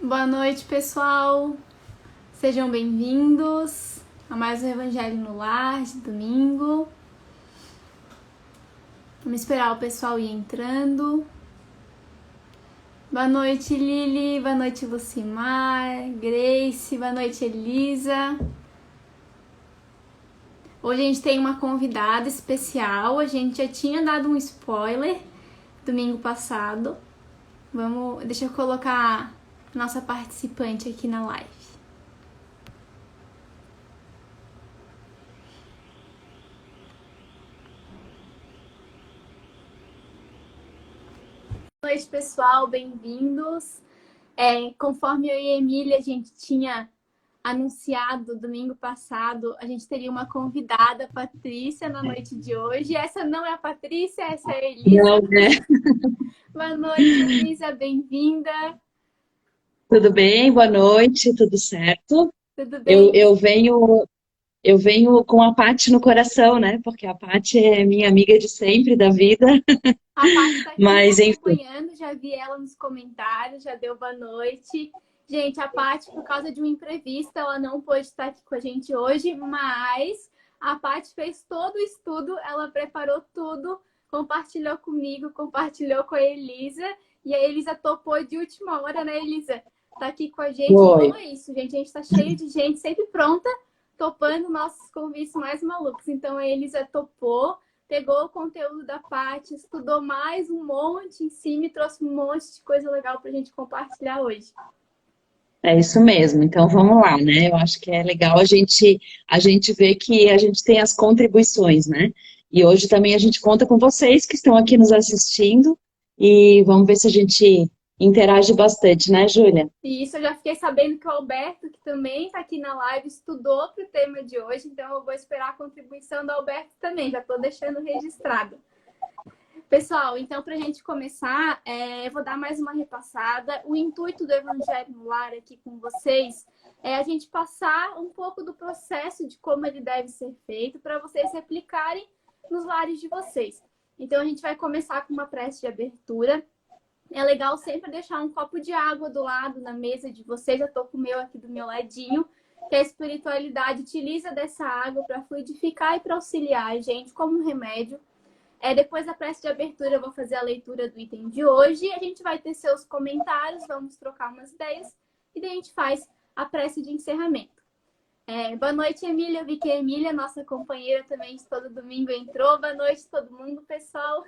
Boa noite, pessoal. Sejam bem-vindos a mais um Evangelho no Lar de domingo. Vamos esperar o pessoal ir entrando. Boa noite, Lili. Boa noite, Lucimar, Grace. Boa noite, Elisa. Hoje a gente tem uma convidada especial. A gente já tinha dado um spoiler domingo passado. Deixa eu colocar a nossa participante aqui na live. Boa noite, pessoal, bem-vindos. Conforme eu e a Emília, a gente tinha anunciado domingo passado, a gente teria uma convidada, Patrícia, na noite de hoje. Essa não é a Patrícia, essa é a Elisa. Não, né? Boa noite, Elisa, bem-vinda. Tudo bem? Boa noite, tudo certo? Tudo Eu, bem? eu venho, eu venho com a Paty no coração, né? Porque a Paty é minha amiga de sempre, da vida. A Paty está aqui me Mas, enfim, acompanhando, já vi ela nos comentários, já deu boa noite. Gente, a Paty, por causa de um imprevisto, ela não pôde estar aqui com a gente hoje, mas a Paty fez todo o estudo, ela preparou tudo, compartilhou comigo, compartilhou com a Elisa, e a Elisa topou de última hora, né, Elisa? Tá aqui com a gente, então foi. é isso, gente. A gente tá cheio de gente, sempre pronta, topando nossos convites mais malucos. Então a Elisa topou, pegou o conteúdo da Paty, estudou mais um monte em cima e trouxe um monte de coisa legal pra gente compartilhar hoje. É isso mesmo. Então, vamos lá, né? Eu acho que é legal a gente ver que a gente tem as contribuições, né? E hoje também a gente conta com vocês que estão aqui nos assistindo e vamos ver se a gente interage bastante, né, Júlia? E isso eu já fiquei sabendo que o Alberto, que também está aqui na live, estudou para o tema de hoje, então eu vou esperar a contribuição do Alberto também, já estou deixando registrado. Pessoal, então para a gente começar, eu vou dar mais uma repassada. O intuito do Evangelho no Lar aqui com vocês é a gente passar um pouco do processo de como ele deve ser feito para vocês replicarem nos lares de vocês. Então a gente vai começar com uma prece de abertura. É legal sempre deixar um copo de água do lado na mesa de vocês. Eu tô com o meu aqui do meu ladinho, que a espiritualidade utiliza dessa água para fluidificar e para auxiliar a gente como um remédio. Depois da prece de abertura, eu vou fazer a leitura do item de hoje. A gente vai ter seus comentários, vamos trocar umas ideias e daí a gente faz a prece de encerramento. Boa noite, Emília. Eu vi que a Emília, nossa companheira também de todo domingo, entrou. Boa noite, todo mundo, pessoal.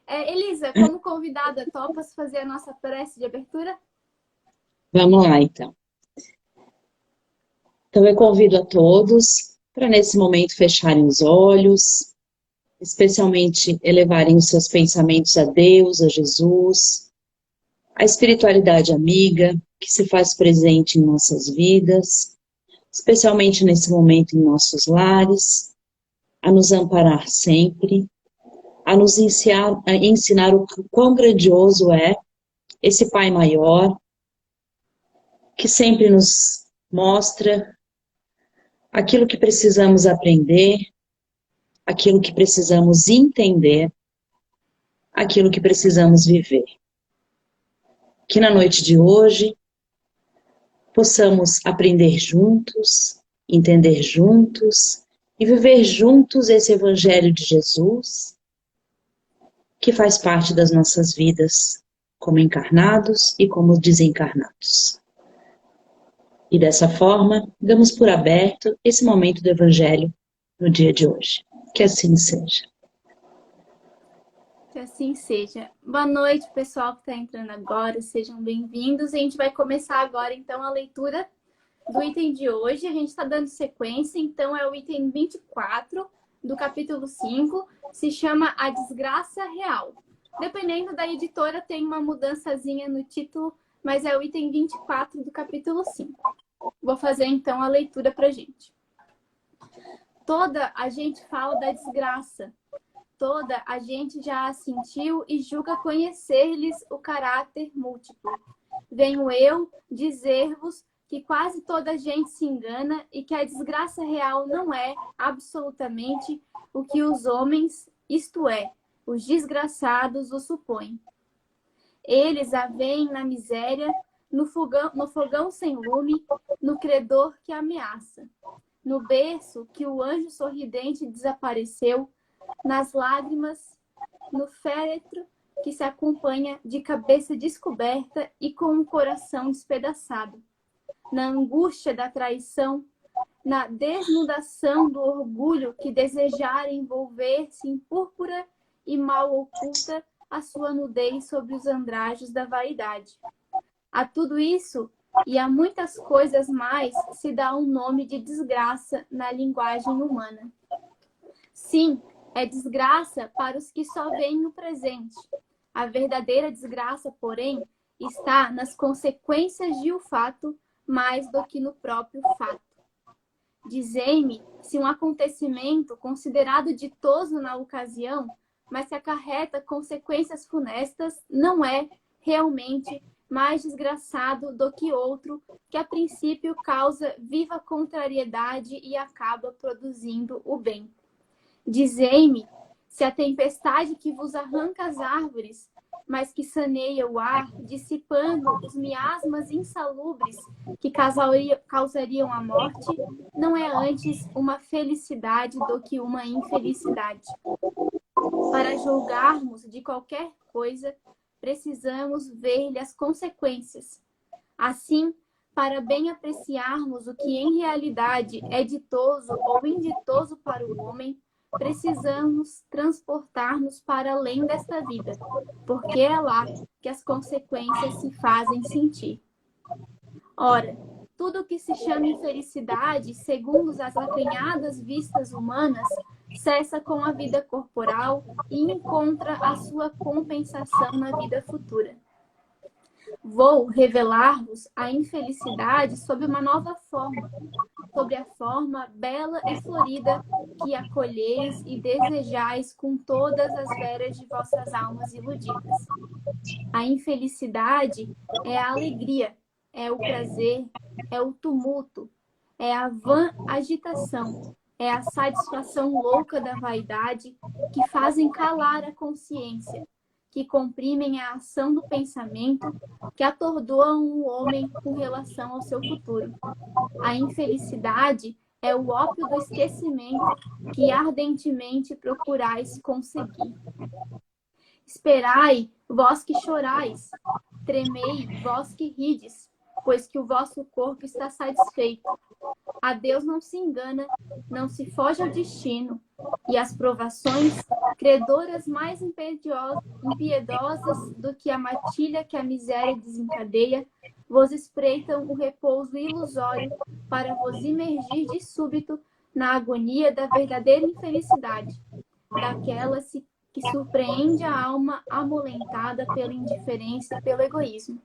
Elisa, como convidada, topas fazer a nossa prece de abertura? Vamos lá, então. Então, eu convido a todos para, nesse momento, fecharem os olhos, especialmente elevarem os seus pensamentos a Deus, a Jesus, a espiritualidade amiga que se faz presente em nossas vidas, especialmente nesse momento em nossos lares, a nos amparar sempre, a ensinar o quão grandioso é esse Pai maior, que sempre nos mostra aquilo que precisamos aprender, aquilo que precisamos entender, aquilo que precisamos viver. Que na noite de hoje possamos aprender juntos, entender juntos e viver juntos esse Evangelho de Jesus, que faz parte das nossas vidas, como encarnados e como desencarnados. E dessa forma, damos por aberto esse momento do Evangelho no dia de hoje. Que assim seja. Que assim seja. Boa noite, pessoal que está entrando agora. Sejam bem-vindos. A gente vai começar agora, então, a leitura do item de hoje. A gente está dando sequência, então é o item 24 do capítulo 5. Se chama A Desgraça Real. Dependendo da editora, tem uma mudançazinha no título, mas é o item 24 do capítulo 5. Vou fazer, então, a leitura para a gente. Toda a gente fala da desgraça. Toda a gente já a sentiu e julga conhecer-lhes o caráter múltiplo. Venho eu dizer-vos que quase toda a gente se engana e que a desgraça real não é, absolutamente, o que os homens, isto é, os desgraçados, o supõem. Eles a veem na miséria, no fogão sem lume, no credor que ameaça, no berço que o anjo sorridente desapareceu, nas lágrimas, no féretro que se acompanha de cabeça descoberta e com o coração despedaçado, na angústia da traição, na desnudação do orgulho que desejar envolver-se em púrpura e mal oculta a sua nudez sobre os andrajos da vaidade. A tudo isso e a muitas coisas mais se dá um nome de desgraça na linguagem humana. Sim, é desgraça para os que só veem o presente. A verdadeira desgraça, porém, está nas consequências de o fato mais do que no próprio fato. Dizei-me se um acontecimento considerado ditoso na ocasião, mas que acarreta consequências funestas, não é realmente mais desgraçado do que outro que a princípio causa viva contrariedade e acaba produzindo o bem. Dizei-me se a tempestade que vos arranca as árvores, mas que saneia o ar, dissipando os miasmas insalubres que causariam a morte, não é antes uma felicidade do que uma infelicidade. Para julgarmos de qualquer coisa, precisamos ver-lhe as consequências. Assim, para bem apreciarmos o que em realidade é ditoso ou inditoso para o homem, precisamos transportar-nos para além desta vida, porque é lá que as consequências se fazem sentir. Ora, tudo o que se chama infelicidade, segundo as acanhadas vistas humanas, cessa com a vida corporal e encontra a sua compensação na vida futura. Vou revelar-vos a infelicidade sob uma nova forma, sobre a forma bela e florida que acolheis e desejais com todas as veras de vossas almas iludidas. A infelicidade é a alegria, é o prazer, é o tumulto, é a vã agitação, é a satisfação louca da vaidade que fazem calar a consciência, que comprimem a ação do pensamento, que atordoam o homem com relação ao seu futuro. A infelicidade é o ópio do esquecimento que ardentemente procurais conseguir. Esperai, vós que chorais, tremei, vós que rides, pois que o vosso corpo está satisfeito. A Deus não se engana, não se foge ao destino, e as provações, credoras mais impiedosas do que a matilha que a miséria desencadeia, vos espreitam o repouso ilusório para vos imergir de súbito na agonia da verdadeira infelicidade, daquela que surpreende a alma amolentada pela indiferença e pelo egoísmo.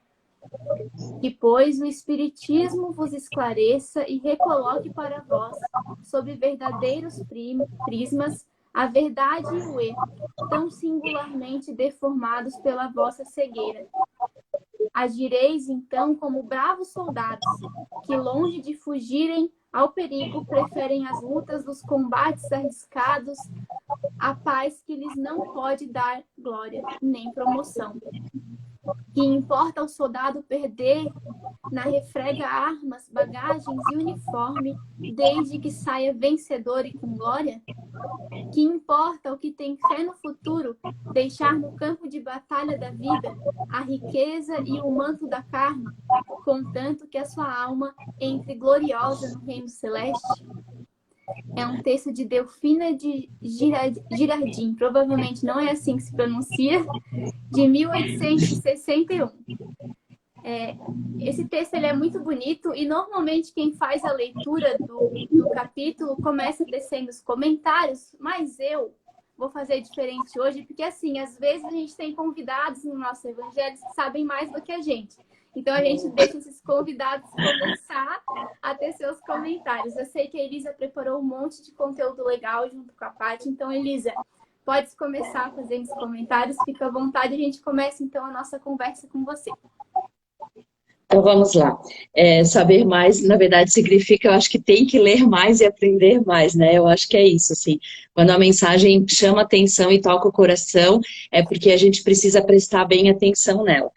Depois o Espiritismo vos esclareça e recoloque para vós, sob verdadeiros prismas, a verdade e o erro, tão singularmente deformados pela vossa cegueira. Agireis, então, como bravos soldados, que, longe de fugirem ao perigo, preferem as lutas dos combates arriscados à paz que lhes não pode dar glória nem promoção. Que importa ao soldado perder na refrega armas, bagagens e uniforme, desde que saia vencedor e com glória? Que importa o que tem fé no futuro deixar no campo de batalha da vida a riqueza e o manto da carne, contanto que a sua alma entre gloriosa no reino celeste? É um texto de Delfina de Girardin, provavelmente não é assim que se pronuncia, de 1861. Esse texto ele é muito bonito e normalmente quem faz a leitura do capítulo começa tecendo os comentários, mas eu vou fazer diferente hoje, porque assim, às vezes a gente tem convidados no nosso evangelho que sabem mais do que a gente. Então, a gente deixa esses convidados começar a ter seus comentários. Eu sei que a Elisa preparou um monte de conteúdo legal junto com a Paty. Então, Elisa, pode começar fazendo os comentários. Fica à vontade. A gente começa, então, a nossa conversa com você. Então, vamos lá. Saber mais, na verdade, significa, eu acho que tem que ler mais e aprender mais, né? Eu acho que é isso, assim. Quando a mensagem chama atenção e toca o coração, é porque a gente precisa prestar bem atenção nela.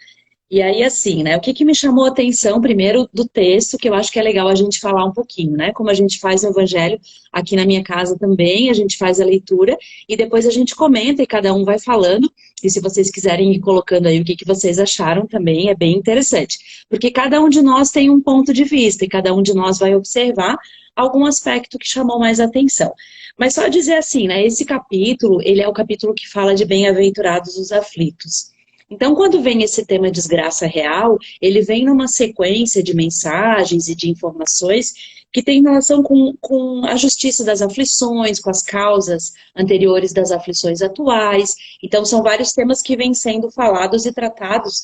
E aí, assim, né, o que que me chamou a atenção, primeiro, do texto, que eu acho que é legal a gente falar um pouquinho, né, como a gente faz no Evangelho, aqui na minha casa também, a gente faz a leitura, e depois a gente comenta e cada um vai falando, e se vocês quiserem ir colocando aí o que que vocês acharam também, é bem interessante, porque cada um de nós tem um ponto de vista, e cada um de nós vai observar algum aspecto que chamou mais atenção. Mas só dizer assim, né, esse capítulo, ele é o capítulo que fala de bem-aventurados os aflitos. Então, quando vem esse tema desgraça real, ele vem numa sequência de mensagens e de informações que tem relação com a justiça das aflições, com as causas anteriores das aflições atuais. Então, são vários temas que vêm sendo falados e tratados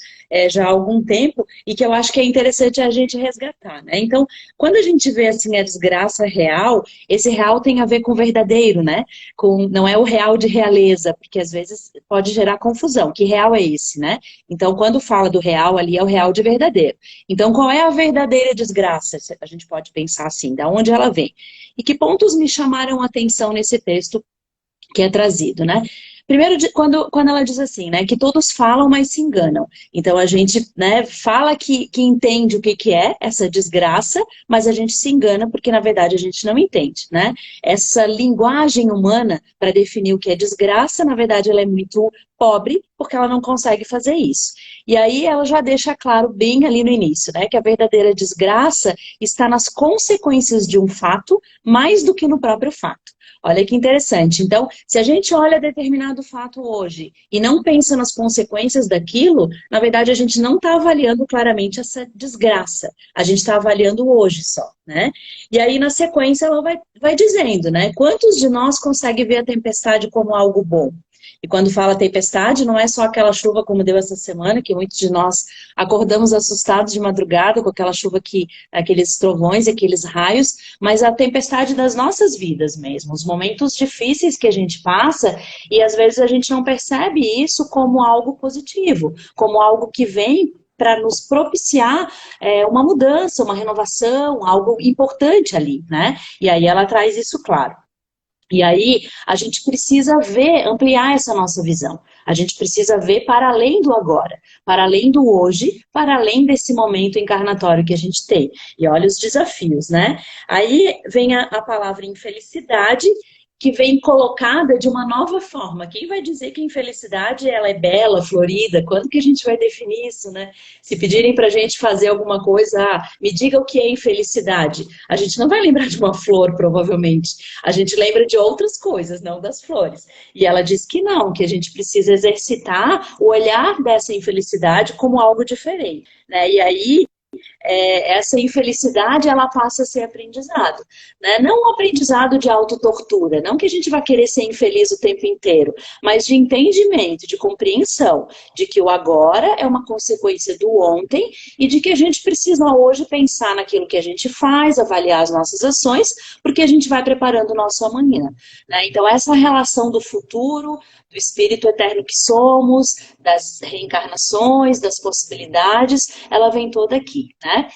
já há algum tempo e que eu acho que é interessante a gente resgatar, né? Então, quando a gente vê assim a desgraça real, esse real tem a ver com verdadeiro, né? Não é o real de realeza, porque às vezes pode gerar confusão. Que real é esse, né? Então, quando fala do real ali, é o real de verdadeiro. Então, qual é a verdadeira desgraça? A gente pode pensar assim, da onde ela vem? E que pontos me chamaram a atenção nesse texto que é trazido, né? Primeiro, quando ela diz assim, né, que todos falam, mas se enganam. Então, a gente, né, fala que entende o que é essa desgraça, mas a gente se engana porque, na verdade, a gente não entende, né? Essa linguagem humana para definir o que é desgraça, na verdade, ela é muito pobre, porque ela não consegue fazer isso. E aí ela já deixa claro bem ali no início, né, que a verdadeira desgraça está nas consequências de um fato, mais do que no próprio fato. Olha que interessante. Então, se a gente olha determinado fato hoje e não pensa nas consequências daquilo, na verdade a gente não está avaliando claramente essa desgraça. A gente está avaliando hoje só, né? E aí na sequência ela vai dizendo, né? Quantos de nós conseguem ver a tempestade como algo bom? E quando fala tempestade, não é só aquela chuva como deu essa semana, que muitos de nós acordamos assustados de madrugada com aquela chuva aqueles trovões, aqueles raios, mas a tempestade das nossas vidas mesmo, os momentos difíceis que a gente passa e às vezes a gente não percebe isso como algo positivo, como algo que vem para nos propiciar uma mudança, uma renovação, algo importante ali, né? E aí ela traz isso claro. E aí, a gente precisa ver, ampliar essa nossa visão. A gente precisa ver para além do agora, para além do hoje, para além desse momento encarnatório que a gente tem. E olha os desafios, né? Aí vem a palavra infelicidade, que vem colocada de uma nova forma. Quem vai dizer que a infelicidade ela é bela, florida? Quando que a gente vai definir isso, né? Se pedirem pra gente fazer alguma coisa, me diga o que é infelicidade. A gente não vai lembrar de uma flor, provavelmente. A gente lembra de outras coisas, não das flores. E ela diz que não, que a gente precisa exercitar o olhar dessa infelicidade como algo diferente, né? E aí, essa infelicidade ela passa a ser aprendizado, né? Não um aprendizado de autotortura, não que a gente vai querer ser infeliz o tempo inteiro, mas de entendimento, de compreensão, de que o agora é uma consequência do ontem e de que a gente precisa hoje pensar naquilo que a gente faz, avaliar as nossas ações, porque a gente vai preparando o nosso amanhã, né? Então essa relação do futuro, do espírito eterno que somos, das reencarnações, das possibilidades, ela vem toda aqui, né?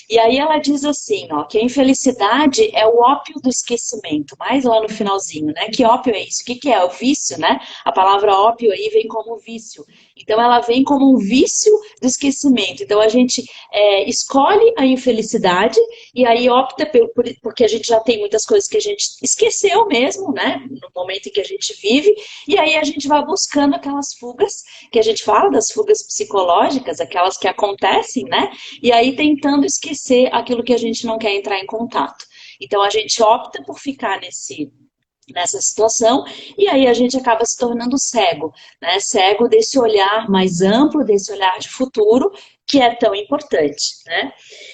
E aí ela diz assim, ó, que a infelicidade é o ópio do esquecimento, mais lá no finalzinho, né? Que ópio é isso? O que é? O vício, né? A palavra ópio aí vem como vício. Então ela vem como um vício do esquecimento. Então a gente escolhe a infelicidade e aí opta porque a gente já tem muitas coisas que a gente esqueceu mesmo, né? No momento em que a gente vive, e aí a gente vai buscando aquelas fugas, que a gente fala das fugas psicológicas, aquelas que acontecem, né? E aí tentando esquecer aquilo que a gente não quer entrar em contato. Então a gente opta por ficar nessa situação, e aí a gente acaba se tornando cego, né? Cego desse olhar mais amplo, desse olhar de futuro, que é tão importante, né?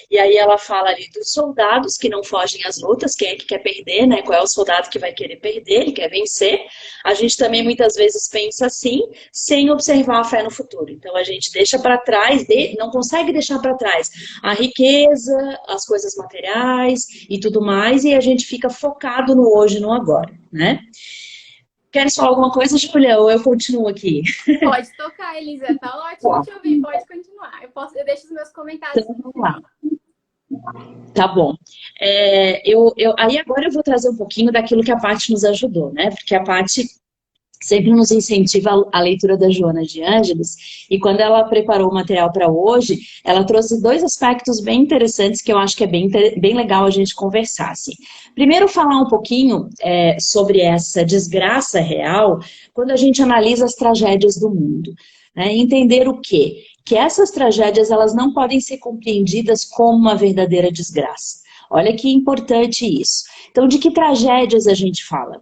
E aí ela fala ali dos soldados que não fogem às lutas, quem é que quer perder, né? Qual é o soldado que vai querer perder, ele quer vencer. A gente também muitas vezes pensa assim, sem observar a fé no futuro. Então a gente deixa para trás, não consegue deixar para trás a riqueza, as coisas materiais e tudo mais, e a gente fica focado no hoje e no agora, né? Queres falar alguma coisa, Julia, ou eu continuo aqui? Pode tocar, Elisa. Tá ótimo te ouvir. Pode continuar. Eu deixo os meus comentários Então, no vamos final. lá. Tá bom. Aí agora eu vou trazer um pouquinho daquilo que a Paty nos ajudou, né? Porque a Paty sempre nos incentiva a leitura da Joana de Ângeles, e quando ela preparou o material para hoje, ela trouxe dois aspectos bem interessantes que eu acho que é bem legal a gente conversar. Assim. Primeiro, falar um pouquinho sobre essa desgraça real, quando a gente analisa as tragédias do mundo. Né? Entender o quê? Que essas tragédias elas não podem ser compreendidas como uma verdadeira desgraça. Olha que importante isso. Então, de que tragédias a gente fala?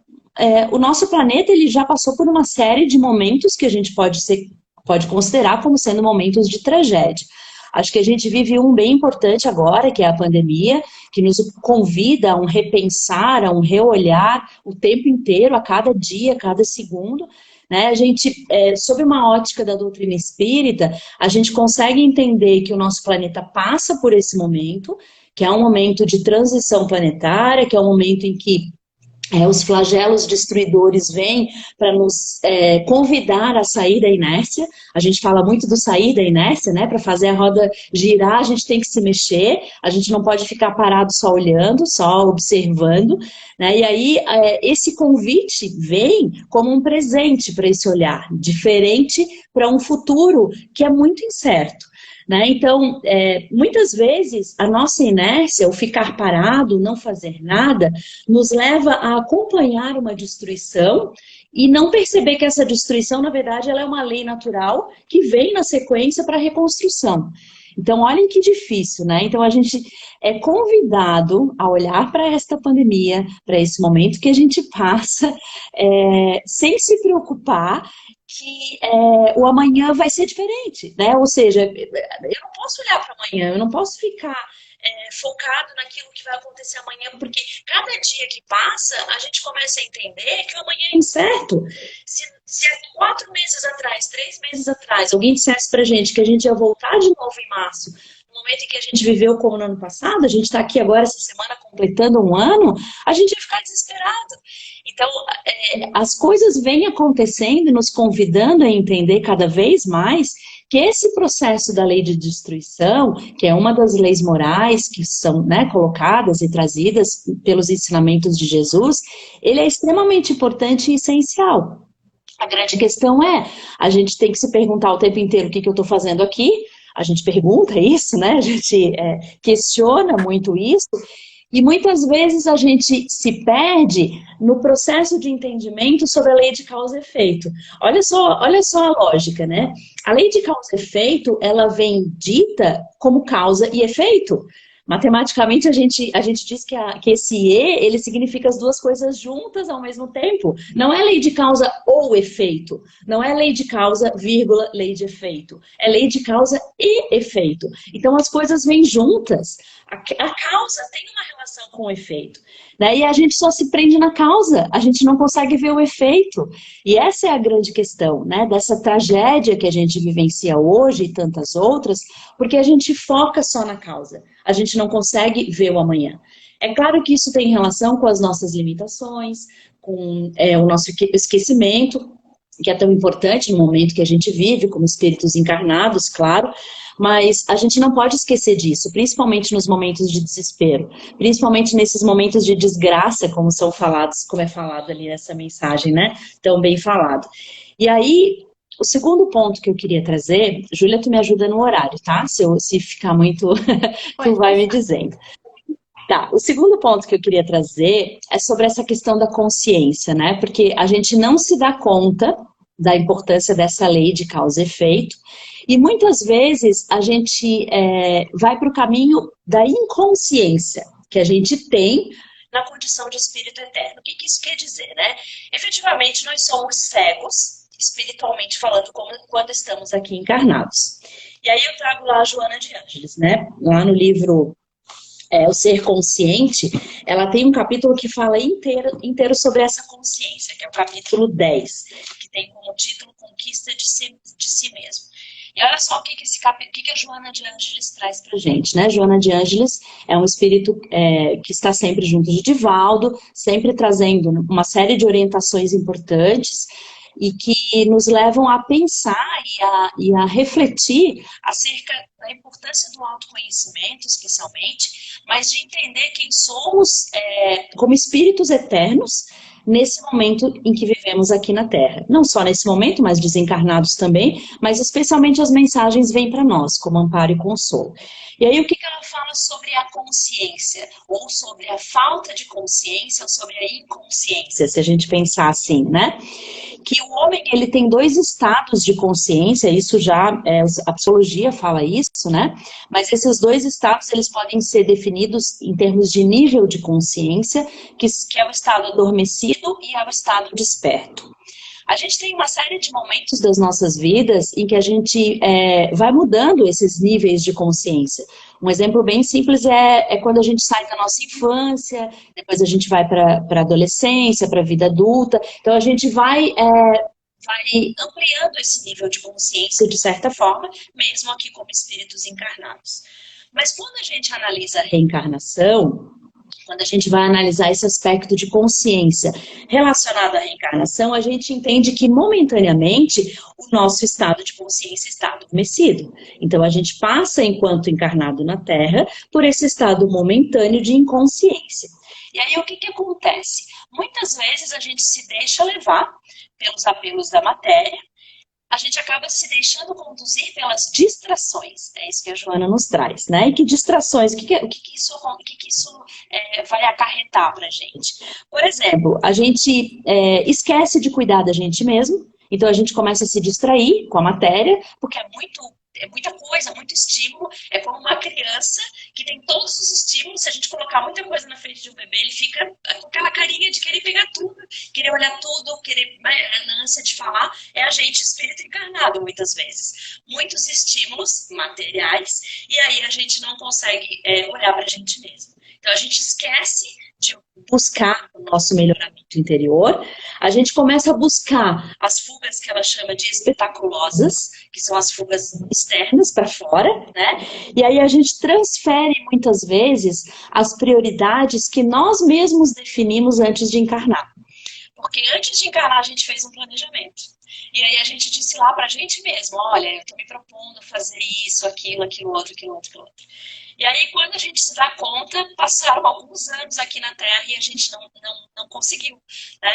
O nosso planeta ele já passou por uma série de momentos que a gente pode considerar como sendo momentos de tragédia. Acho que a gente vive um bem importante agora, que é a pandemia, que nos convida a um repensar, a um reolhar o tempo inteiro, a cada dia, a cada segundo. Né? A gente, sob uma ótica da doutrina espírita, a gente consegue entender que o nosso planeta passa por esse momento, que é um momento de transição planetária, que é um momento em que os flagelos destruidores vêm para nos convidar a sair da inércia. A gente fala muito do sair da inércia, né? Para fazer a roda girar, a gente tem que se mexer, a gente não pode ficar parado só olhando, só observando. Né? E aí, esse convite vem como um presente para esse olhar, diferente para um futuro que é muito incerto. Né? Então, muitas vezes, a nossa inércia, o ficar parado, não fazer nada, nos leva a acompanhar uma destruição e não perceber que essa destruição, na verdade, ela é uma lei natural que vem na sequência para a reconstrução. Então, olhem que difícil, né? Então, a gente é convidado a olhar para esta pandemia, para esse momento que a gente passa, sem se preocupar que o amanhã vai ser diferente, né? Ou seja, eu não posso olhar para amanhã, eu não posso ficar focado naquilo que vai acontecer amanhã, porque cada dia que passa, a gente começa a entender que o amanhã é incerto. Se há 4 meses atrás, 3 meses atrás, alguém dissesse pra gente que a gente ia voltar de novo em março, no momento em que a gente viveu como no ano passado, a gente está aqui agora essa semana completando um ano, a gente ia ficar desesperado. Então, as coisas vêm acontecendo e nos convidando a entender cada vez mais que esse processo da lei de destruição, que é uma das leis morais que são, né, colocadas e trazidas pelos ensinamentos de Jesus, ele é extremamente importante e essencial. A grande questão a gente tem que se perguntar o tempo inteiro o que eu estou fazendo aqui, a gente pergunta isso, né? A gente questiona muito isso, e muitas vezes a gente se perde no processo de entendimento sobre a lei de causa e efeito. Olha só a lógica, né? A lei de causa e efeito, ela vem dita como causa e efeito. Matematicamente, a gente diz que esse E, ele significa as duas coisas juntas ao mesmo tempo. Não é lei de causa ou efeito. Não é lei de causa, vírgula, lei de efeito. É lei de causa e efeito. Então, as coisas vêm juntas. A causa tem uma relação com o efeito. Né? E a gente só se prende na causa. A gente não consegue ver o efeito. E essa é a grande questão, né? Dessa tragédia que a gente vivencia hoje e tantas outras, porque a gente foca só na causa. A gente não consegue ver o amanhã. É claro que isso tem relação com as nossas limitações, com o nosso esquecimento, que é tão importante no momento que a gente vive, como espíritos encarnados, claro, mas a gente não pode esquecer disso, principalmente nos momentos de desespero, principalmente nesses momentos de desgraça, como são falados, como é falado ali nessa mensagem, né? Tão bem falado. E aí, o segundo ponto que eu queria trazer, Júlia, tu me ajuda no horário, tá? Se ficar muito, tu vai me dizendo. Tá, o segundo ponto que eu queria trazer é sobre essa questão da consciência, né? Porque a gente não se dá conta da importância dessa lei de causa e efeito, e muitas vezes a gente vai para o caminho da inconsciência que a gente tem na condição de espírito eterno. O que isso quer dizer, né? Efetivamente, nós somos cegos, espiritualmente falando, quando estamos aqui encarnados. E aí eu trago lá a Joana de Ângeles, né? Lá no livro O Ser Consciente, ela tem um capítulo que fala inteiro sobre essa consciência, que é o capítulo 10, que tem como título Conquista de si mesmo. E olha só o que a Joana de Ângeles traz pra gente, né? Joana de Ângeles é um espírito que está sempre junto de Divaldo, sempre trazendo uma série de orientações importantes e que nos levam a pensar e a refletir acerca da importância do autoconhecimento, especialmente, mas de entender quem somos como espíritos eternos, nesse momento em que vivemos aqui na Terra. Não só nesse momento, mas desencarnados também, mas especialmente as mensagens vêm para nós, como amparo e consolo. E aí o que ela fala sobre a consciência, ou sobre a falta de consciência, ou sobre a inconsciência, se a gente pensar assim, né? Que o homem, ele tem dois estados de consciência, isso já, a psicologia fala isso, né? Mas esses dois estados, eles podem ser definidos em termos de nível de consciência, que é o estado adormecido e é o estado desperto. A gente tem uma série de momentos das nossas vidas em que a gente vai mudando esses níveis de consciência. Um exemplo bem simples é quando a gente sai da nossa infância, depois a gente vai para a adolescência, para a vida adulta. Então a gente vai ampliando esse nível de consciência de certa forma, mesmo aqui como espíritos encarnados. Mas quando a gente analisa a reencarnação, quando a gente vai analisar esse aspecto de consciência relacionado à reencarnação, a gente entende que momentaneamente o nosso estado de consciência está adormecido. Então a gente passa, enquanto encarnado na Terra, por esse estado momentâneo de inconsciência. E aí o que acontece? Muitas vezes a gente se deixa levar pelos apelos da matéria, a gente acaba se deixando conduzir pelas distrações. É isso que a Joana nos traz, né? E que distrações, o que isso vai acarretar para a gente? Por exemplo, a gente esquece de cuidar da gente mesmo, então a gente começa a se distrair com a matéria, porque é muita coisa, muito estímulo. É como uma criança que tem todos os estímulos. Se a gente colocar muita coisa na frente de um bebê, ele fica com aquela carinha de querer pegar tudo, querer olhar tudo, querer, a ânsia de falar. É a gente espírito encarnado, muitas vezes. Muitos estímulos materiais, e aí a gente não consegue olhar para a gente mesmo. Então a gente esquece de buscar o nosso melhoramento interior, a gente começa a buscar as fugas que ela chama de espetaculosas, que são as fugas externas para fora, né? E aí a gente transfere muitas vezes as prioridades que nós mesmos definimos antes de encarnar. Porque antes de encarnar a gente fez um planejamento. E aí a gente disse lá pra gente mesmo, olha, eu tô me propondo fazer isso, aquilo, aquilo outro. E aí, quando a gente se dá conta, passaram alguns anos aqui na Terra e a gente não conseguiu. Né?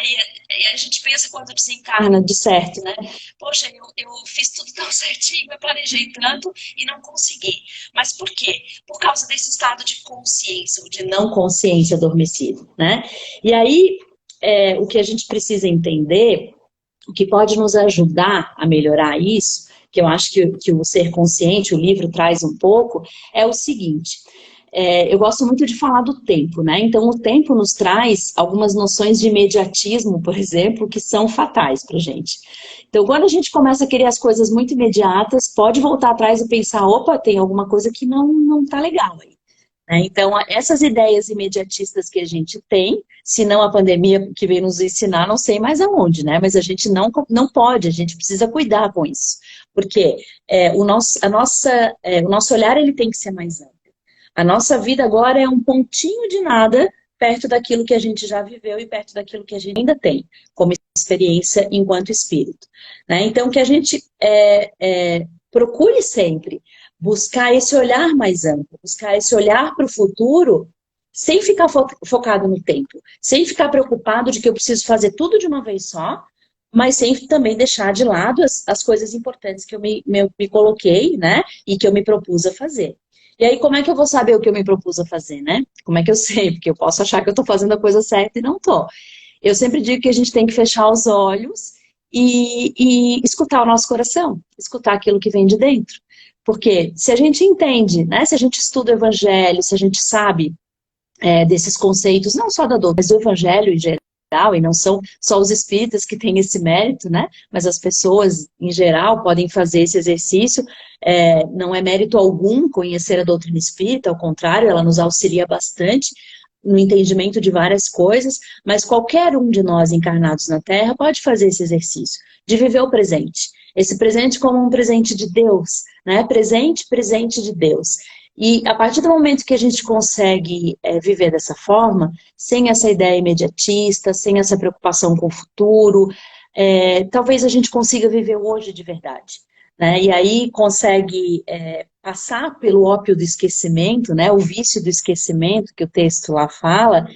E a gente pensa quando desencarna, de certo, né? Poxa, eu fiz tudo tão certinho, eu planejei tanto e não consegui. Mas por quê? Por causa desse estado de consciência, ou de não consciência adormecido, né? E aí, o que a gente precisa entender, o que pode nos ajudar a melhorar isso, que eu acho que o Ser Consciente, o livro traz um pouco, é o seguinte, eu gosto muito de falar do tempo, né? Então o tempo nos traz algumas noções de imediatismo, por exemplo, que são fatais pra gente. Então quando a gente começa a querer as coisas muito imediatas, pode voltar atrás e pensar, opa, tem alguma coisa que não tá legal aí. Então, essas ideias imediatistas que a gente tem, se não a pandemia que veio nos ensinar, não sei mais aonde, né? Mas a gente não pode, a gente precisa cuidar com isso. Porque o nosso olhar ele tem que ser mais amplo. A nossa vida agora é um pontinho de nada perto daquilo que a gente já viveu e perto daquilo que a gente ainda tem como experiência enquanto espírito. Né? Então, que a gente procure sempre buscar esse olhar mais amplo, buscar esse olhar para o futuro, sem ficar focado no tempo, sem ficar preocupado de que eu preciso fazer tudo de uma vez só, mas sem também deixar de lado as coisas importantes que eu me coloquei, né, e que eu me propus a fazer. E aí, como é que eu vou saber o que eu me propus a fazer, né? Como é que eu sei? Porque eu posso achar que eu estou fazendo a coisa certa e não estou. Eu sempre digo que a gente tem que fechar os olhos e escutar o nosso coração, escutar aquilo que vem de dentro. Porque se a gente entende, né, se a gente estuda o Evangelho, se a gente sabe desses conceitos, não só da doutrina, mas do Evangelho em geral, e não são só os espíritas que têm esse mérito, né, mas as pessoas em geral podem fazer esse exercício, não é mérito algum conhecer a doutrina espírita, ao contrário, ela nos auxilia bastante no entendimento de várias coisas, mas qualquer um de nós encarnados na Terra pode fazer esse exercício, de viver o presente. Esse presente como um presente de Deus, né? Presente de Deus. E a partir do momento que a gente consegue viver dessa forma, sem essa ideia imediatista, sem essa preocupação com o futuro, talvez a gente consiga viver hoje de verdade. Né? E aí consegue passar pelo ópio do esquecimento, né? O vício do esquecimento que o texto lá fala,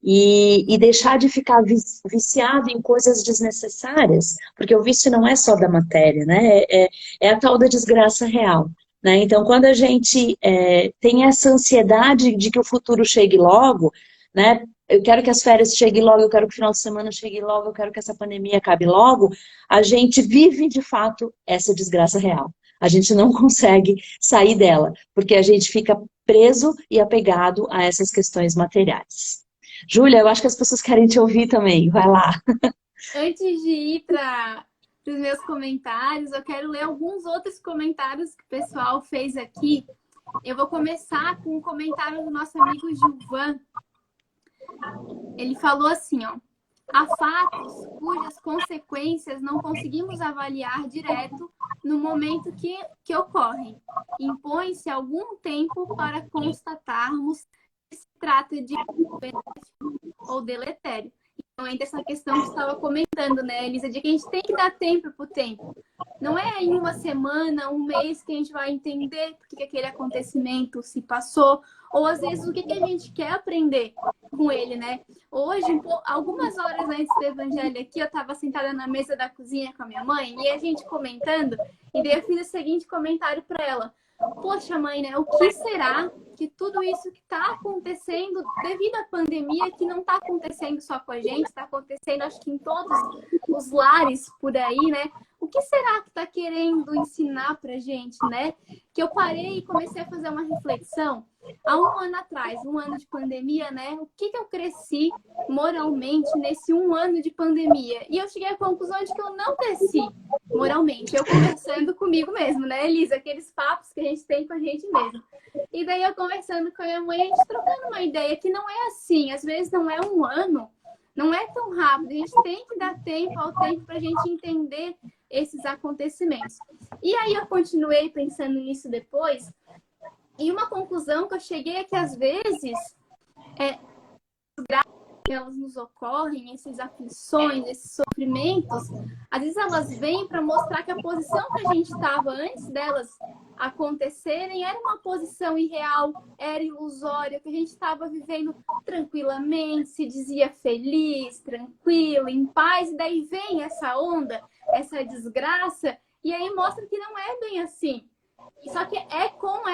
e deixar de ficar viciado em coisas desnecessárias, porque o vício não é só da matéria, né? É a tal da desgraça real. Né? Então, quando a gente tem essa ansiedade de que o futuro chegue logo, né? Eu quero que as férias cheguem logo, eu quero que o final de semana chegue logo, eu quero que essa pandemia acabe logo, a gente vive de fato essa desgraça real. A gente não consegue sair dela, porque a gente fica preso e apegado a essas questões materiais. Júlia, eu acho que as pessoas querem te ouvir também, vai lá. Antes de ir para os meus comentários, eu quero ler alguns outros comentários que o pessoal fez aqui. Eu vou começar com um comentário do nosso amigo Gilvan. Ele falou assim, ó: há fatos cujas consequências não conseguimos avaliar direto no momento que ocorrem. Impõe-se algum tempo para constatarmos se trata de ou deletério. Então, entra essa questão que você estava comentando, né, Elisa, de que a gente tem que dar tempo para o tempo. Não é em uma semana, um mês que a gente vai entender por que aquele acontecimento se passou, ou às vezes o que a gente quer aprender com ele, né? Hoje, algumas horas antes do evangelho aqui, eu estava sentada na mesa da cozinha com a minha mãe e a gente comentando, e daí eu fiz o seguinte comentário para ela: poxa, mãe, né? O que será que tudo isso que está acontecendo devido à pandemia, que não está acontecendo só com a gente, está acontecendo, acho que em todos os lares por aí, né? O que será que está querendo ensinar para gente, né? Que eu parei e comecei a fazer uma reflexão. Há um ano atrás, um ano de pandemia, né? O que eu cresci moralmente nesse um ano de pandemia? E eu cheguei à conclusão de que eu não cresci moralmente. Eu conversando comigo mesmo, né, Elisa? Aqueles papos que a gente tem com a gente mesmo. E daí eu conversando com a minha mãe, a gente trocando uma ideia que não é assim. Às vezes não é um ano, não é tão rápido. A gente tem que dar tempo ao tempo para a gente entender esses acontecimentos. E aí eu continuei pensando nisso depois. E uma conclusão que eu cheguei é que às vezes que elas nos ocorrem, essas aflições, esses sofrimentos, às vezes elas vêm para mostrar que a posição que a gente estava antes delas acontecerem era uma posição irreal, era ilusória, que a gente estava vivendo tranquilamente, se dizia feliz, tranquilo, em paz, e daí vem essa onda, essa desgraça, e aí mostra que não é bem assim. Só que é com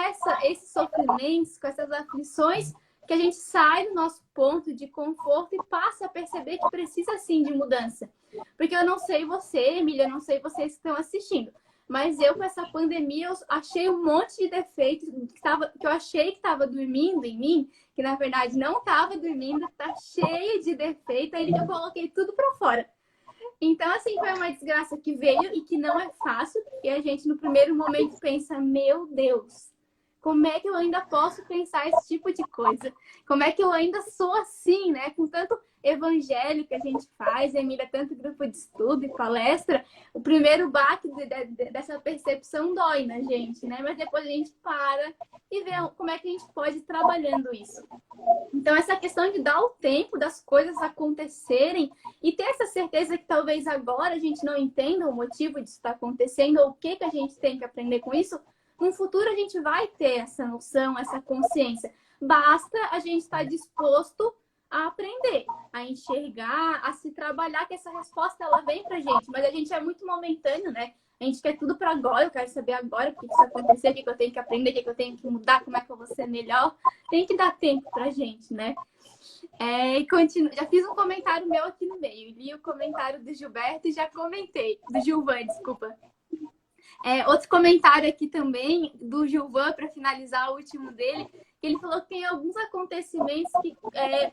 esses sofrimentos, com essas aflições, que a gente sai do nosso ponto de conforto e passa a perceber que precisa sim de mudança. Porque eu não sei você, Emília, eu não sei vocês que estão assistindo, mas eu com essa pandemia eu achei um monte de defeitos que eu achei que estava dormindo em mim, que na verdade não estava dormindo, está cheio de defeito, aí eu coloquei tudo para fora. Então, assim, foi uma desgraça que veio e que não é fácil, porque a gente no primeiro momento pensa, meu Deus, como é que eu ainda posso pensar esse tipo de coisa? Como é que eu ainda sou assim, né? Com tanto evangelho que a gente faz, Emília, tanto grupo de estudo e palestra, o primeiro baque dessa percepção dói na gente, né? Mas depois a gente para e vê como é que a gente pode ir trabalhando isso. Então, essa questão de dar o tempo das coisas acontecerem e ter essa certeza que talvez agora a gente não entenda o motivo disso estar acontecendo ou o que a gente tem que aprender com isso, no futuro a gente vai ter essa noção, essa consciência. Basta a gente estar disposto a aprender, a enxergar, a se trabalhar, que essa resposta ela vem pra gente. Mas a gente é muito momentâneo, né? A gente quer tudo para agora, eu quero saber agora o que isso acontecer, o que eu tenho que aprender, o que eu tenho que mudar, como é que eu vou ser melhor. Tem que dar tempo pra gente, né? E já fiz um comentário meu aqui no meio. Li o comentário do Gilberto e já comentei. Do Gilvan, desculpa. Outro comentário aqui também do Gilvan, para finalizar o último dele, que ele falou que tem alguns acontecimentos que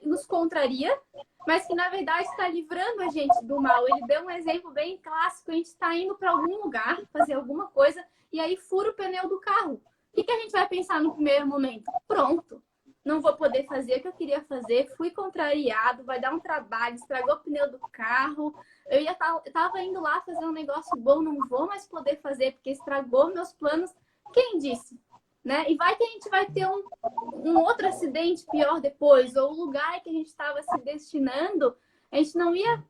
nos contraria, mas que na verdade está livrando a gente do mal. Ele deu um exemplo bem clássico: a gente está indo para algum lugar, fazer alguma coisa, e aí fura o pneu do carro. O que a gente vai pensar no primeiro momento? Pronto, não vou poder fazer o que eu queria fazer, fui contrariado, vai dar um trabalho, estragou o pneu do carro. Eu estava indo lá fazer um negócio bom, não vou mais poder fazer porque estragou meus planos. Quem disse? Né? E vai que a gente vai ter um outro acidente pior depois, ou o lugar que a gente estava se destinando, a gente não ia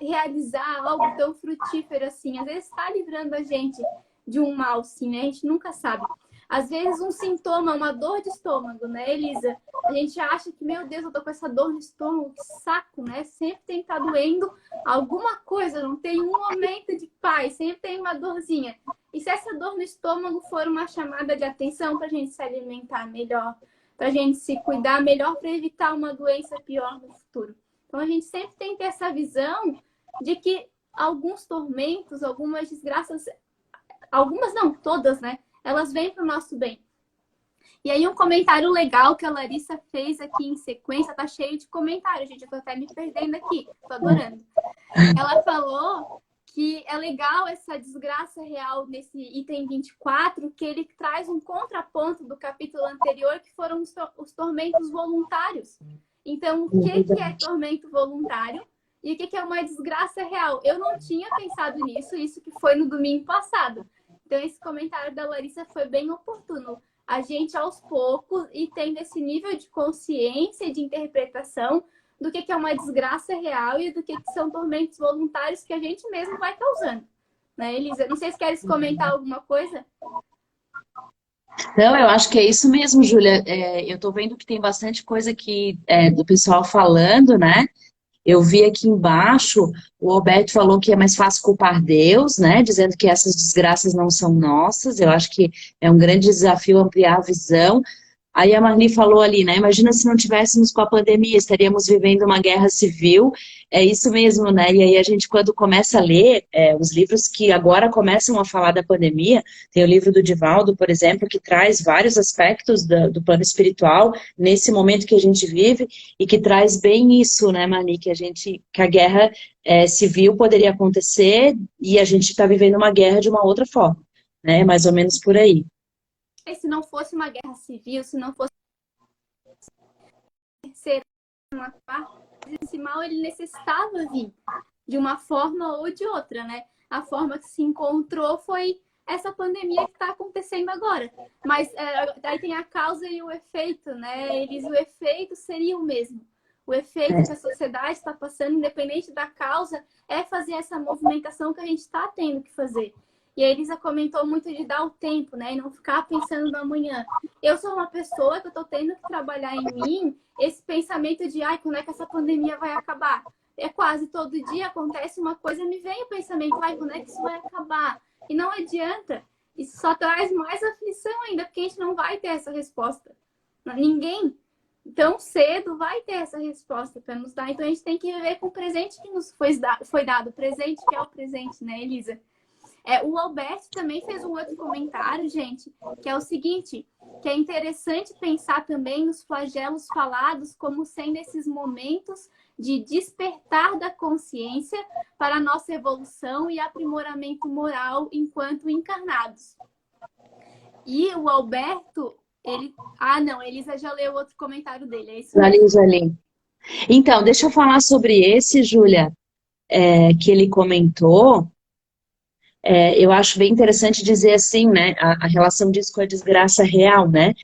realizar algo tão frutífero assim. Às vezes está livrando a gente de um mal, sim, né? A gente nunca sabe. Às vezes um sintoma, uma dor de estômago, né, Elisa? A gente acha que, meu Deus, eu tô com essa dor no estômago, que saco, né? Sempre tem que estar doendo alguma coisa, não tem um momento de paz, sempre tem uma dorzinha. E se essa dor no estômago for uma chamada de atenção para a gente se alimentar melhor, para a gente se cuidar melhor, para evitar uma doença pior no futuro. Então a gente sempre tem que ter essa visão de que alguns tormentos, algumas desgraças, algumas não, todas, né? Elas vêm para o nosso bem. E aí um comentário legal que a Larissa fez aqui em sequência, tá cheio de comentários, gente, eu tô até me perdendo aqui, tô adorando. Ela falou que é legal essa desgraça real nesse item 24, que ele traz um contraponto do capítulo anterior, que foram os tormentos voluntários. Então, o que é tormento voluntário e o que é uma desgraça real? Eu não tinha pensado nisso, isso que foi no domingo passado. Então, esse comentário da Larissa foi bem oportuno. A gente, aos poucos, e tendo esse nível de consciência e de interpretação do que é uma desgraça real e do que são tormentos voluntários que a gente mesmo vai causando. Né, Elisa? Não sei se queres comentar alguma coisa. Não, eu acho que é isso mesmo, Júlia. Eu tô vendo que tem bastante coisa aqui do pessoal falando, né? Eu vi aqui embaixo, o Alberto falou que é mais fácil culpar Deus, né? Dizendo que essas desgraças não são nossas. Eu acho que é um grande desafio ampliar a visão. Aí a Marli falou ali, né? Imagina se não tivéssemos com a pandemia, estaríamos vivendo uma guerra civil. É isso mesmo, né? E aí a gente, quando começa a ler os livros que agora começam a falar da pandemia, tem o livro do Divaldo, por exemplo, que traz vários aspectos do plano espiritual nesse momento que a gente vive e que traz bem isso, né, Marli? Que a guerra civil poderia acontecer e a gente está vivendo uma guerra de uma outra forma, né? Mais ou menos por aí. E se não fosse uma guerra civil, se não fosse ser uma parte, esse mal ele necessitava vir de uma forma ou de outra, né? A forma que se encontrou foi essa pandemia que está acontecendo agora. Mas aí tem a causa e o efeito, né? O efeito seria o mesmo. O efeito que a sociedade está passando, independente da causa, é fazer essa movimentação que a gente está tendo que fazer. E a Elisa comentou muito de dar o tempo, né? E não ficar pensando no amanhã. Eu sou uma pessoa que eu tô tendo que trabalhar em mim esse pensamento de, ai, quando é que essa pandemia vai acabar? É quase todo dia acontece uma coisa, me vem o pensamento, ai, quando é que isso vai acabar? E não adianta. Isso só traz mais aflição ainda, porque a gente não vai ter essa resposta. Ninguém tão cedo vai ter essa resposta para nos dar. Então a gente tem que viver com o presente que nos foi dado. O presente que é o presente, né, Elisa? O Alberto também fez um outro comentário, gente, que é o seguinte, que é interessante pensar também nos flagelos falados como sendo esses momentos de despertar da consciência para a nossa evolução e aprimoramento moral enquanto encarnados. E o Alberto, ele... Ah, não, a Elisa já leu outro comentário dele, é isso mesmo? Já li. Então, deixa eu falar sobre esse, Júlia, que ele comentou. Eu acho bem interessante dizer assim, né, a relação disso com a desgraça real, né,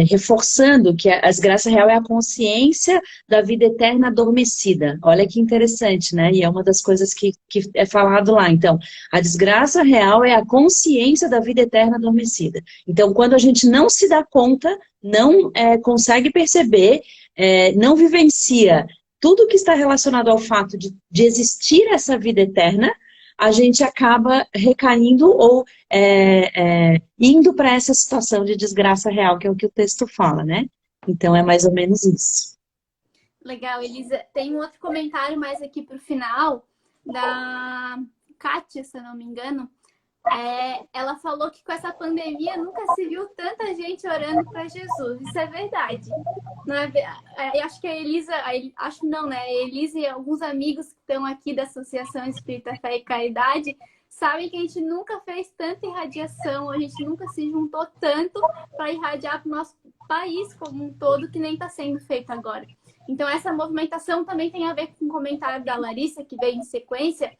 reforçando que a desgraça real é a consciência da vida eterna adormecida. Olha que interessante, né, e é uma das coisas que é falado lá. Então, a desgraça real é a consciência da vida eterna adormecida. Então, quando a gente não se dá conta, não consegue perceber, não vivencia tudo que está relacionado ao fato de existir essa vida eterna, a gente acaba recaindo ou indo para essa situação de desgraça real, que é o que o texto fala, né? Então é mais ou menos isso. Legal, Elisa. Tem um outro comentário mais aqui para o final, da Kátia, se eu não me engano. Ela falou que com essa pandemia nunca se viu tanta gente orando para Jesus. Isso é verdade. Não é, eu acho que a Elisa, acho não, né? A Elisa e alguns amigos que estão aqui da Associação Espírita Fé e Caridade sabem que a gente nunca fez tanta irradiação, a gente nunca se juntou tanto para irradiar para o nosso país como um todo, que nem está sendo feito agora. Então, essa movimentação também tem a ver com o comentário da Larissa, que veio em sequência,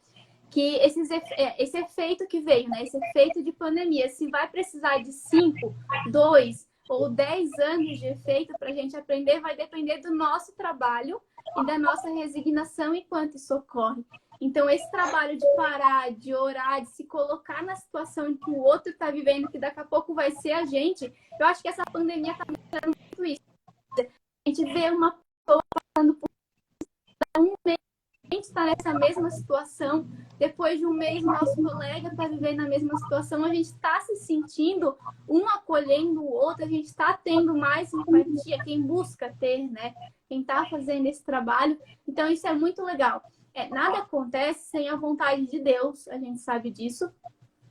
que esse efeito que veio, né? Esse efeito de pandemia, se vai precisar de 5, 2 ou 10 anos de efeito para a gente aprender, vai depender do nosso trabalho e da nossa resignação enquanto isso ocorre. Então, esse trabalho de parar, de orar, de se colocar na situação em que o outro está vivendo, que daqui a pouco vai ser a gente, eu acho que essa pandemia está mostrando muito isso. A gente vê uma pessoa passando por um mês, a gente está nessa mesma situação, depois de um mês nosso colega está vivendo a mesma situação, a gente está se sentindo um acolhendo o outro, a gente está tendo mais empatia, quem busca ter, né? Quem está fazendo esse trabalho. Então, isso é muito legal. Nada acontece sem a vontade de Deus, a gente sabe disso.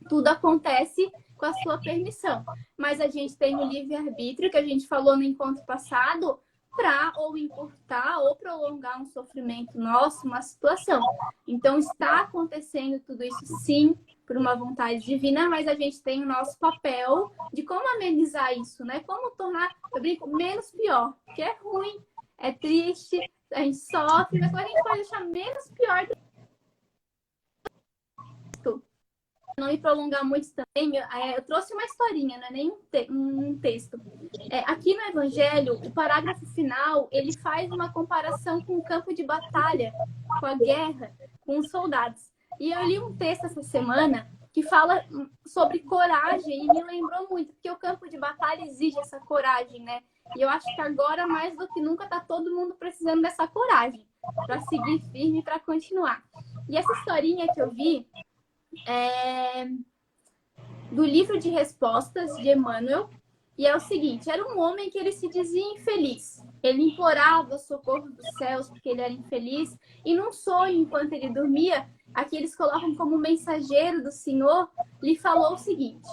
Tudo acontece com a sua permissão. Mas a gente tem o livre-arbítrio, que a gente falou no encontro passado, para ou encurtar ou prolongar um sofrimento nosso, uma situação. Então, está acontecendo tudo isso, sim, por uma vontade divina, mas a gente tem o nosso papel de como amenizar isso, né? Como tornar, eu brinco, menos pior, porque é ruim, é triste, a gente sofre, mas como a gente pode deixar menos pior do que não me prolongar muito também, eu trouxe uma historinha, não é nem um texto. Aqui no Evangelho, o parágrafo final, ele faz uma comparação com o campo de batalha, com a guerra, com os soldados. E eu li um texto essa semana que fala sobre coragem e me lembrou muito, porque o campo de batalha exige essa coragem, né? E eu acho que agora, mais do que nunca, tá todo mundo precisando dessa coragem para seguir firme, para continuar. E essa historinha que eu vi do livro de respostas de Emmanuel, e é o seguinte, era um homem que ele se dizia infeliz. Ele implorava socorro dos céus porque ele era infeliz, e num sonho, enquanto ele dormia, aqui eles colocam como mensageiro do Senhor, lhe falou o seguinte: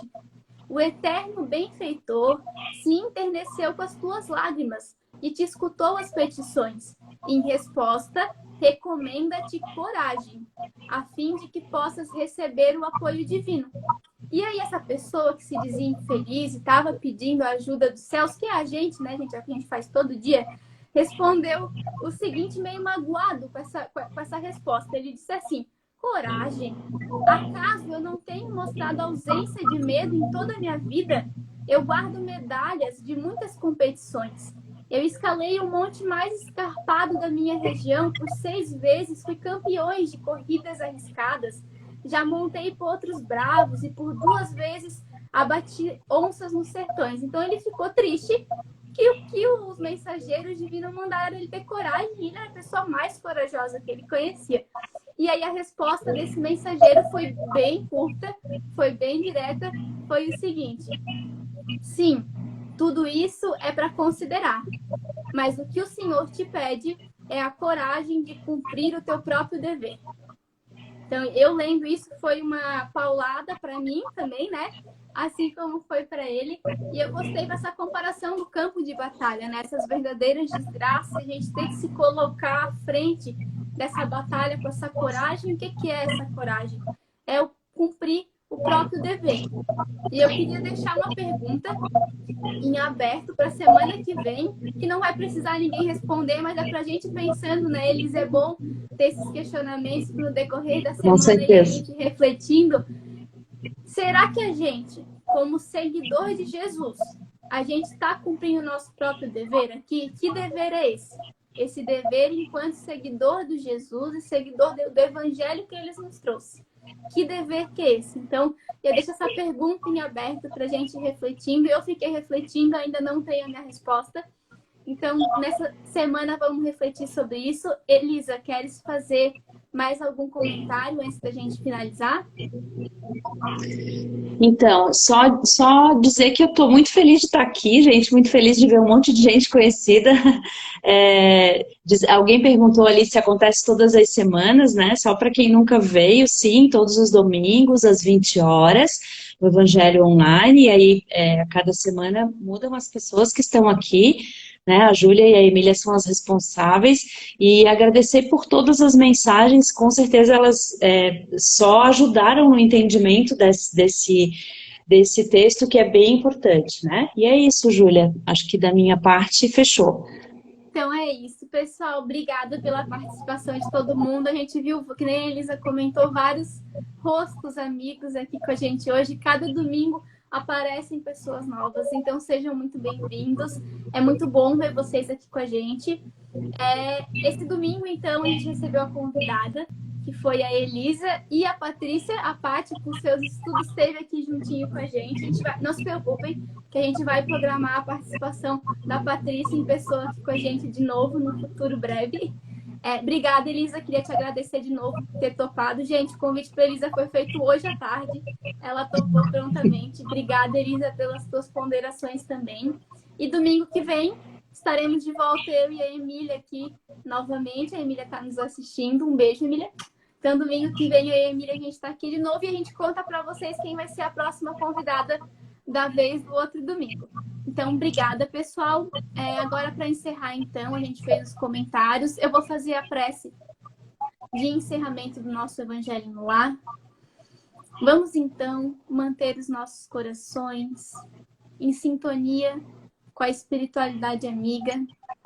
o eterno benfeitor se enterneceu com as tuas lágrimas e te escutou as petições. Em resposta, recomenda-te coragem, a fim de que possas receber o apoio divino. E aí essa pessoa que se dizia infeliz e estava pedindo a ajuda dos céus, que é a gente, né, gente, é o que a gente faz todo dia, respondeu o seguinte, meio magoado com essa resposta. Ele disse assim: coragem? Acaso eu não tenho mostrado ausência de medo em toda a minha vida? Eu guardo medalhas de muitas competições. Eu escalei o monte mais escarpado da minha região, por 6 vezes fui campeões de corridas arriscadas. Já montei potros bravos e por 2 vezes abati onças nos sertões. Então ele ficou triste que os mensageiros divinos mandaram ele ter coragem. Ele era a pessoa mais corajosa que ele conhecia. E aí a resposta desse mensageiro foi bem curta, foi bem direta, foi o seguinte: sim, tudo isso é para considerar, mas o que o Senhor te pede é a coragem de cumprir o teu próprio dever. Então, eu lendo isso, foi uma paulada para mim também, né? Assim como foi para ele. E eu gostei dessa comparação do campo de batalha, né? Essas verdadeiras desgraças, a gente tem que se colocar à frente dessa batalha com essa coragem. O que é essa coragem? É o cumprir o próprio dever. E eu queria deixar uma pergunta em aberto para a semana que vem, que não vai precisar ninguém responder, mas é para a gente pensando neles. É bom ter esses questionamentos no decorrer da semana e a gente refletindo. Será que a gente, como seguidor de Jesus, a gente está cumprindo o nosso próprio dever aqui? Que dever é esse? Esse dever enquanto seguidor de Jesus e seguidor do evangelho que eles nos trouxe. Que dever que é esse? Então, eu deixo essa pergunta em aberto para a gente ir refletindo. Eu fiquei refletindo, ainda não tenho a minha resposta. Então, nessa semana vamos refletir sobre isso. Elisa, queres fazer mais algum comentário antes da gente finalizar? Então, só dizer que eu estou muito feliz de estar aqui, gente, muito feliz de ver um monte de gente conhecida. Alguém perguntou ali se acontece todas as semanas, né? Só para quem nunca veio, sim, todos os domingos, às 20 horas, o Evangelho Online, e aí a cada semana mudam as pessoas que estão aqui, né? A Júlia e a Emília são as responsáveis, e agradecer por todas as mensagens, com certeza elas só ajudaram no entendimento desse texto, que é bem importante, né? E é isso, Júlia, acho que da minha parte fechou. Então é isso, pessoal. Obrigada pela participação de todo mundo. A gente viu, que nem a Elisa comentou, vários rostos amigos aqui com a gente hoje. Cada domingo aparecem pessoas novas, então sejam muito bem-vindos. É muito bom ver vocês aqui com a gente. Esse domingo, então, a gente recebeu a convidada, que foi a Elisa e a Patrícia. A Paty, com seus estudos, esteve aqui juntinho com a gente. Não se preocupem, que a gente vai programar a participação da Patrícia em pessoa aqui com a gente de novo no futuro breve. Obrigada, Elisa. Queria te agradecer de novo por ter topado. Gente, o convite para Elisa foi feito hoje à tarde. Ela topou prontamente. Obrigada, Elisa, pelas suas ponderações também. E domingo que vem estaremos de volta, eu e a Emília aqui novamente. A Emília está nos assistindo. Um beijo, Emília. Então, domingo que vem, eu e a Emília, a gente está aqui de novo e a gente conta para vocês quem vai ser a próxima convidada da vez do outro domingo. Então, obrigada, pessoal. Agora, para encerrar, então, a gente fez os comentários. Eu vou fazer a prece de encerramento do nosso Evangelho no Lar. Vamos, então, manter os nossos corações em sintonia com a espiritualidade amiga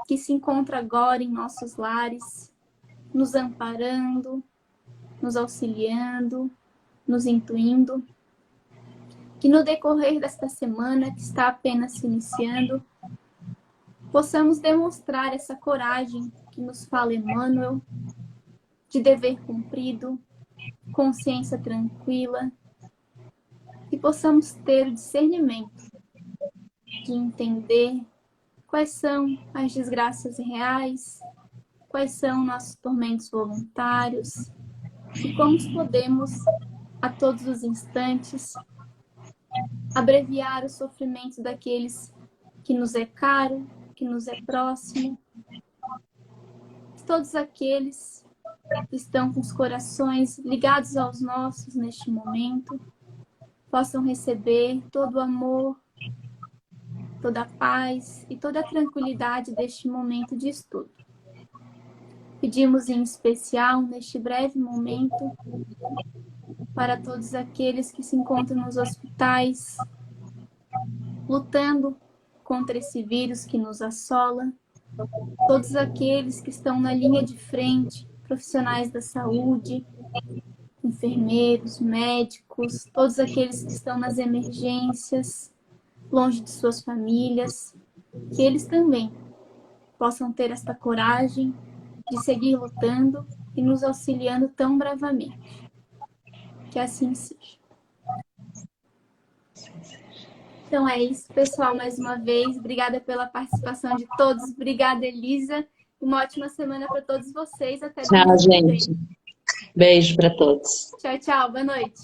que se encontra agora em nossos lares, nos amparando, nos auxiliando, nos intuindo. Que no decorrer desta semana, que está apenas se iniciando, possamos demonstrar essa coragem que nos fala Emmanuel, de dever cumprido, consciência tranquila, e possamos ter o discernimento de entender quais são as desgraças reais, quais são nossos tormentos voluntários, e como podemos, a todos os instantes, abreviar o sofrimento daqueles que nos é caro, que nos é próximo. Todos aqueles que estão com os corações ligados aos nossos neste momento, possam receber todo o amor, toda a paz e toda a tranquilidade deste momento de estudo. Pedimos em especial, neste breve momento, para todos aqueles que se encontram nos hospitais, lutando contra esse vírus que nos assola, todos aqueles que estão na linha de frente, profissionais da saúde, enfermeiros, médicos, todos aqueles que estão nas emergências, longe de suas famílias, que eles também possam ter esta coragem de seguir lutando e nos auxiliando tão bravamente. Que assim seja. Então é isso, pessoal, mais uma vez. Obrigada pela participação de todos. Obrigada, Elisa. Uma ótima semana para todos vocês. Até Tchau, domingo que gente. vem. Beijo para todos. Tchau, tchau. Boa noite.